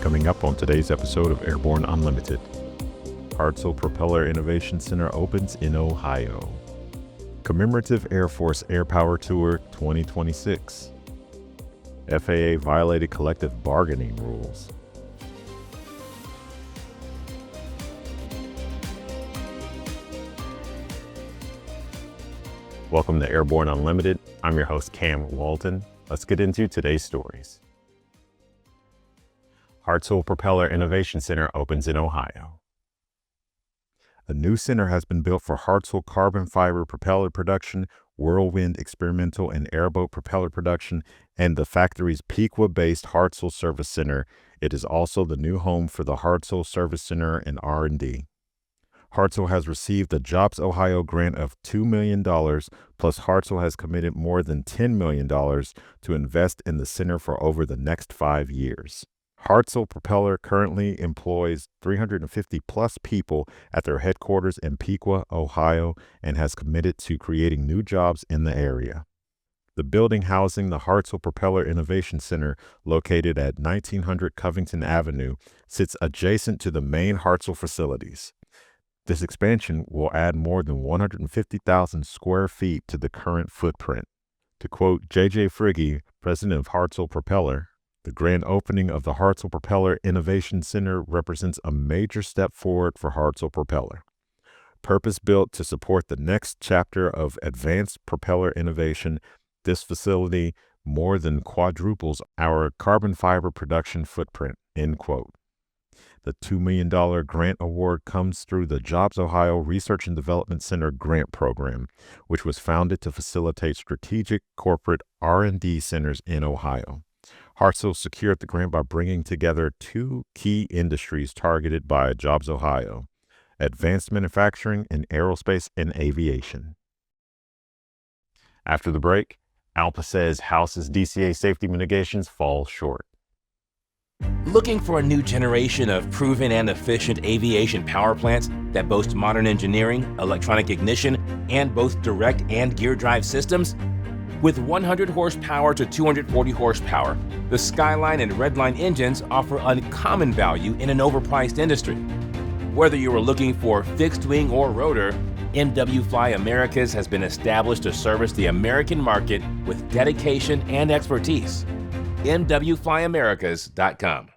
Coming up on today's episode of Airborne-Unlimited, Hartzell Propeller Innovation Center opens in Ohio. Commemorative Air Force Air Power Tour 2026. FAA violated collective bargaining rules. Welcome to Airborne Unlimited. I'm your host, Cam Walton. Let's get into today's stories. Hartzell Propeller Innovation Center opens in Ohio. A new center has been built for Hartzell carbon fiber propeller production, WhirlWind experimental and airboat propeller production, and the factory's Piqua-based Hartzell Service Center. It is also the new home for the Hartzell Service Center and R&D. Hartzell has received a JobsOhio grant of $2 million, plus Hartzell has committed more than $10 million to invest in the center for over the next 5 years. Hartzell Propeller currently employs 350 plus people at their headquarters in Piqua, Ohio, and has committed to creating new jobs in the area. The building housing the Hartzell Propeller Innovation Center, located at 1900 Covington Avenue, sits adjacent to the main Hartzell facilities. This expansion will add more than 150,000 square feet to the current footprint. To quote J.J. Frigge, president of Hartzell Propeller, "The grand opening of the Hartzell Propeller Innovation Center represents a major step forward for Hartzell Propeller. Purpose-built to support the next chapter of advanced propeller innovation, this facility more than quadruples our carbon fiber production footprint," end quote. The $2 million grant award comes through the JobsOhio Research and Development Center grant program, which was founded to facilitate strategic corporate R&D centers in Ohio. Hartzell secured the grant by bringing together two key industries targeted by JobsOhio: advanced manufacturing and aerospace and aviation. After the break, ALPA says House's DCA safety mitigations fall short. Looking for a new generation of proven and efficient aviation power plants that boast modern engineering, electronic ignition, and both direct and gear drive systems? With 100 horsepower to 240 horsepower, the Skyline and Redline engines offer uncommon value in an overpriced industry. Whether you are looking for fixed wing or rotor, MW Fly Americas has been established to service the American market with dedication and expertise. MWFlyAmericas.com.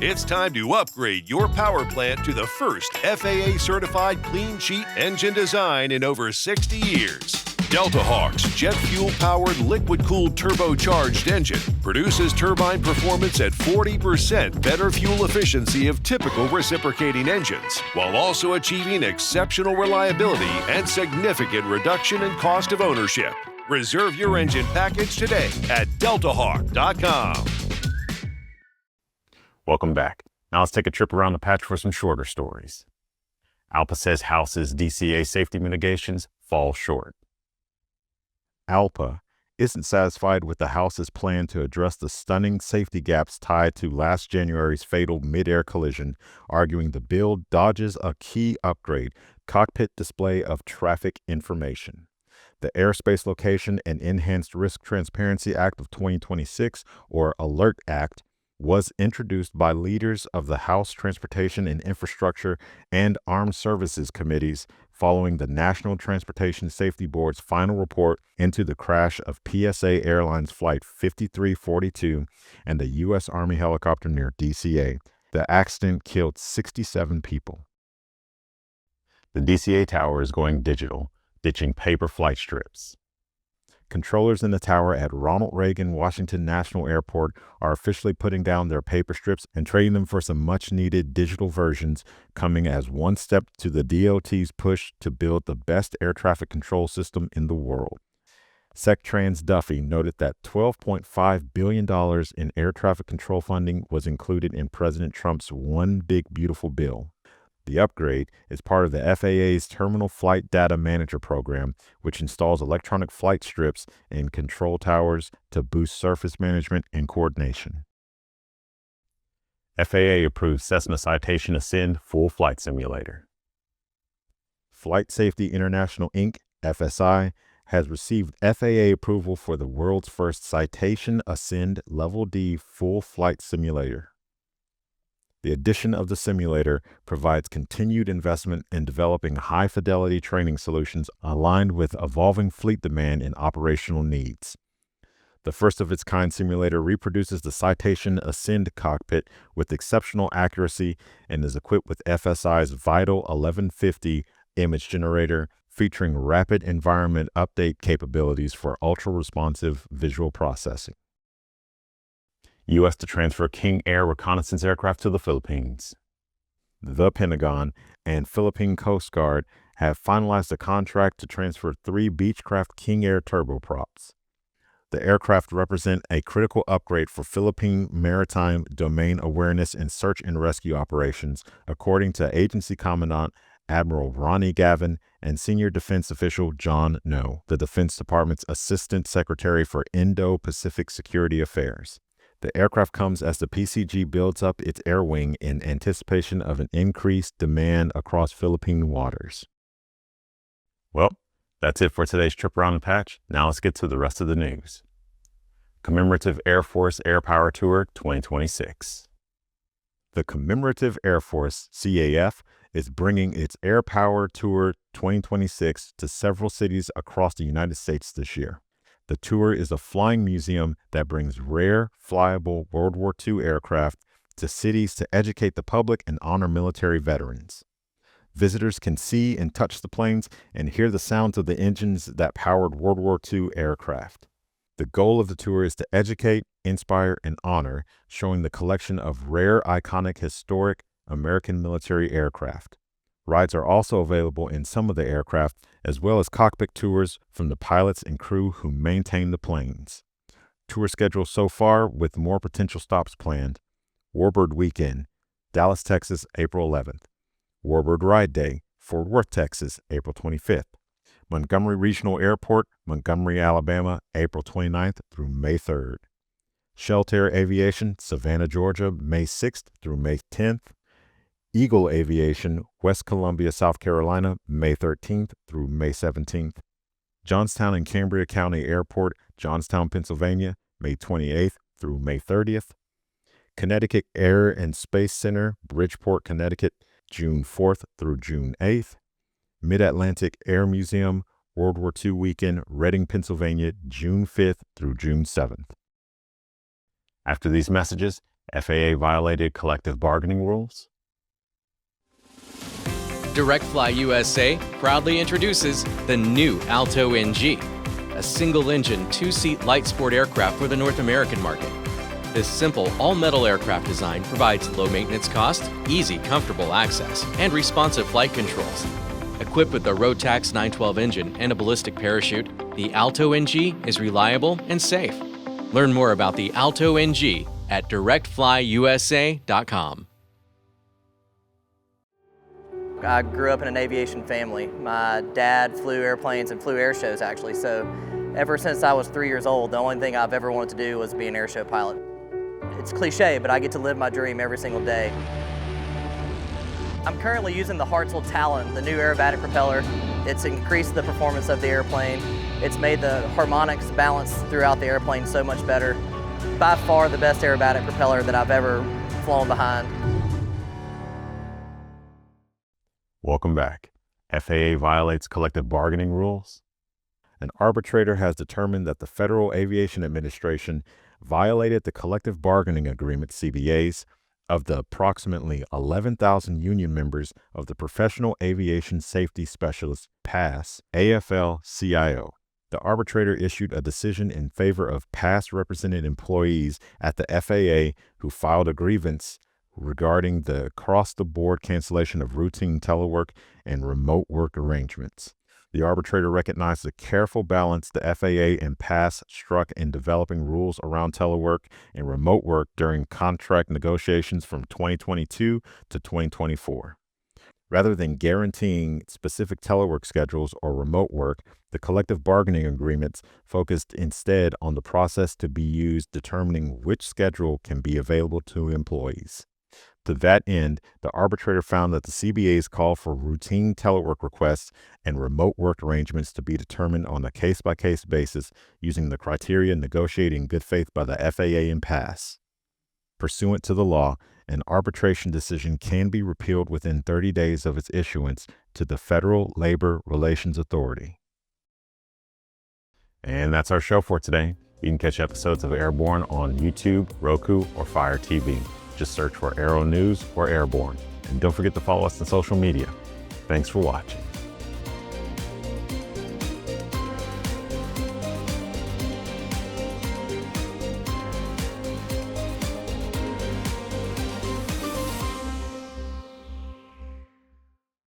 It's time to upgrade your power plant to the first FAA-certified clean sheet engine design in over 60 years. Delta Hawk's jet fuel-powered liquid-cooled turbocharged engine produces turbine performance at 40% better fuel efficiency of typical reciprocating engines, while also achieving exceptional reliability and significant reduction in cost of ownership. Reserve your engine package today at deltahawk.com. Welcome back. Now let's take a trip around the patch for some shorter stories. ALPA says House's DCA safety mitigations fall short. ALPA isn't satisfied with the House's plan to address the stunning safety gaps tied to last January's fatal mid-air collision, arguing the bill dodges a key upgrade: cockpit display of traffic information. The Airspace Location and Enhanced Risk Transparency Act of 2026, or ALERT Act, was introduced by leaders of the House Transportation and Infrastructure and Armed Services Committees following the National Transportation Safety Board's final report into the crash of PSA Airlines Flight 5342 and the U.S. Army helicopter near DCA. The accident killed 67 people. The DCA tower is going digital, ditching paper flight strips. Controllers in the tower at Ronald Reagan Washington National Airport are officially putting down their paper strips and trading them for some much-needed digital versions, coming as one step to the DOT's push to build the best air traffic control system in the world. SecTrans Duffy noted that $12.5 billion in air traffic control funding was included in President Trump's One Big Beautiful Bill. The upgrade is part of the FAA's Terminal Flight Data Manager program, which installs electronic flight strips in control towers to boost surface management and coordination. FAA approved Cessna Citation Ascend full flight simulator. Flight Safety International Inc., FSI, has received FAA approval for the world's first Citation Ascend Level D full flight simulator. The addition of the simulator provides continued investment in developing high-fidelity training solutions aligned with evolving fleet demand and operational needs. The first-of-its-kind simulator reproduces the Citation Ascend cockpit with exceptional accuracy and is equipped with FSI's Vital 1150 image generator, featuring rapid environment update capabilities for ultra-responsive visual processing. U.S. to transfer King Air reconnaissance aircraft to the Philippines. The Pentagon and Philippine Coast Guard have finalized a contract to transfer 3 Beechcraft King Air turboprops. The aircraft represent a critical upgrade for Philippine maritime domain awareness and search and rescue operations, according to Agency Commandant Admiral Ronnie Gavin and Senior Defense Official John No, the Defense Department's Assistant Secretary for Indo-Pacific Security Affairs. The aircraft comes as the PCG builds up its air wing in anticipation of an increased demand across Philippine waters. Well, that's it for today's trip around the patch. Now let's get to the rest of the news. Commemorative Air Force Air Power Tour 2026. The Commemorative Air Force, CAF, is bringing its Air Power Tour 2026 to several cities across the United States this year. The tour is a flying museum that brings rare, flyable World War II aircraft to cities to educate the public and honor military veterans. Visitors can see and touch the planes and hear the sounds of the engines that powered World War II aircraft. The goal of the tour is to educate, inspire, and honor, showing the collection of rare, iconic, historic American military aircraft. Rides are also available in some of the aircraft, as well as cockpit tours from the pilots and crew who maintain the planes. Tour schedule so far, with more potential stops planned: Warbird Weekend, Dallas, Texas, April 11th. Warbird Ride Day, Fort Worth, Texas, April 25th. Montgomery Regional Airport, Montgomery, Alabama, April 29th through May 3rd. Shelter Aviation, Savannah, Georgia, May 6th through May 10th. Eagle Aviation, West Columbia, South Carolina, May 13th through May 17th. Johnstown and Cambria County Airport, Johnstown, Pennsylvania, May 28th through May 30th. Connecticut Air and Space Center, Bridgeport, Connecticut, June 4th through June 8th. Mid-Atlantic Air Museum, World War II Weekend, Reading, Pennsylvania, June 5th through June 7th. After these messages, FAA violated collective bargaining rules. Direct Fly USA proudly introduces the new Alto NG, a single-engine, two-seat light sport aircraft for the North American market. This simple, all-metal aircraft design provides low-maintenance cost, easy, comfortable access, and responsive flight controls. Equipped with the Rotax 912 engine and a ballistic parachute, the Alto NG is reliable and safe. Learn more about the Alto NG at directflyusa.com. I grew up in an aviation family. My dad flew airplanes and flew air shows, actually, so ever since I was 3 years old, the only thing I've ever wanted to do was be an air show pilot. It's cliche, but I get to live my dream every single day. I'm currently using the Hartzell Talon, the new aerobatic propeller. It's increased the performance of the airplane. It's made the harmonics balance throughout the airplane so much better. By far the best aerobatic propeller that I've ever flown behind. Welcome back. FAA violates collective bargaining rules. An arbitrator has determined that the Federal Aviation Administration violated the collective bargaining agreement, CBAs, of the approximately 11,000 union members of the Professional Aviation Safety Specialists, PAS, AFL-CIO. The arbitrator issued a decision in favor of PAS represented employees at the FAA who filed a grievance regarding the across-the-board cancellation of routine telework and remote work arrangements. The arbitrator recognized the careful balance the FAA and PAS struck in developing rules around telework and remote work during contract negotiations from 2022 to 2024. Rather than guaranteeing specific telework schedules or remote work, the collective bargaining agreements focused instead on the process to be used determining which schedule can be available to employees. To that end, the arbitrator found that the CBAs call for routine telework requests and remote work arrangements to be determined on a case-by-case basis using the criteria negotiated in good faith by the FAA and PASS. Pursuant to the law, an arbitration decision can be repealed within 30 days of its issuance to the Federal Labor Relations Authority. And that's our show for today. You can catch episodes of Airborne on YouTube, Roku, or Fire TV. Just search for Aero-News or Airborne. And don't forget to follow us on social media. Thanks for watching.